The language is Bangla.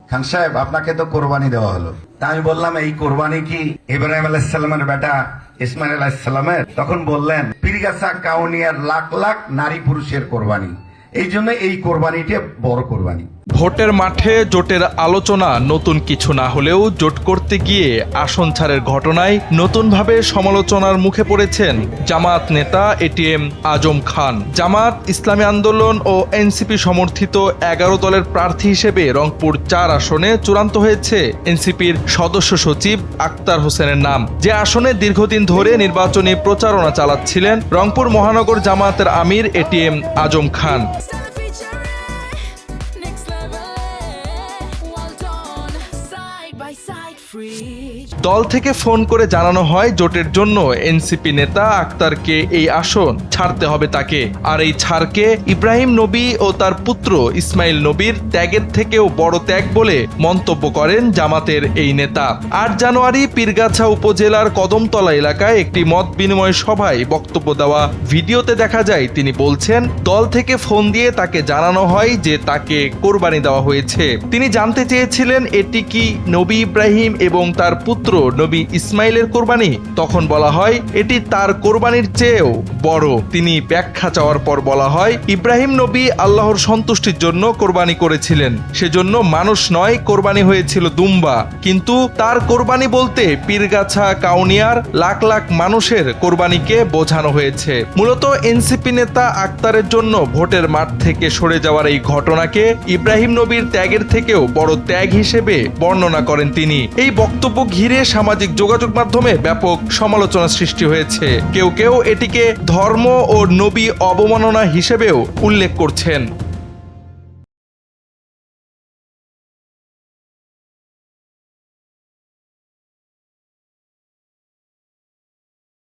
খান সাহেব আপনাকে তো কোরবানি দেওয়া হলো। তা আমি বললাম এই কোরবানি কি ইব্রাহিম আলাইহিস সালামের বেটা ইসমাইল আলাইহিস সালামের? তখন বললেন পীরগাছা কাউনিয়ার লাখ লাখ নারী পুরুষের কোরবানি, এই জন্য এই কোরবানিটা বড় কোরবানি। ভোটের মাঠে জোটের আলোচনা নতুন কিছু না হলেও জোট করতে গিয়ে আসন ছাড়ের ঘটনায় নতুনভাবে সমালোচনার মুখে পড়েছেন জামায়াত নেতা এটিএম আজম খান। জামায়াত ইসলামী আন্দোলন ও এনসিপি সমর্থিত 11 দলের প্রার্থী হিসেবে রংপুর 4 আসনে চূড়ান্ত হয়েছে এনসিপির সদস্য সচিব আক্তার হোসেনের নাম, যে আসনে দীর্ঘদিন ধরে নির্বাচনী প্রচারণা চালাচ্ছিলেন রংপুর মহানগর জামায়াতের আমির এটিএম আজম খান। দল থেকে ফোন করে জানানো হয় জোটের জন্য এনসিপি নেতা আক্তারকে এই আসন ছাড়তে হবে তাকে, আর এই ছাড়কে ইব্রাহিম নবী ও তার পুত্র ইসমাইল নবীর ত্যাগের থেকেও বড় ত্যাগ বলে মন্তব্য করেন জামাতের এই নেতা। 8 জানুয়ারি পীরগাছা উপজেলার কদমতলা এলাকায় একটি মত বিনিময় সভায় বক্তব্য দেওয়া ভিডিওতে দেখা যায় তিনি বলছেন দল থেকে ফোন দিয়ে তাকে জানানো হয় যে তাকে কোরবানি দেওয়া হয়েছে। তিনি জানতে চেয়েছিলেন এটি কি নবী ইব্রাহিম এবং তার পুত্র নবী ইসমাইলের কোরবানি। তখন বলা হয় এটি তার কোরবানির চেয়েও বড়। তিনি ব্যাখ্যা চাওয়ার পর বলা হয় ইব্রাহিম নবী আল্লাহর সন্তুষ্টির জন্য কোরবানি করেছিলেন, সেজন্য মানুষ নয়, কোরবানি হয়েছিল দুম্বা। কিন্তু তার কোরবানি বলতে পীরগাছা কাউনিয়ার লাখ লাখ মানুষের কোরবানিকে বোঝানো হয়েছে। মূলত এনসিপি নেতা আক্তারের জন্য ভোটের মাঠ থেকে সরে যাওয়ার এই ঘটনাকে ইব্রাহিম নবীর ত্যাগের থেকেও বড় ত্যাগ হিসেবে বর্ণনা করেন তিনি। এই বক্তব্য ঘিরে সামাজিক যোগাযোগ মাধ্যমে ব্যাপক সমালোচনা সৃষ্টি হয়েছে। কেউ কেউ এটিকে ধর্ম ও নবী অবমাননা হিসেবেও উল্লেখ করছেন।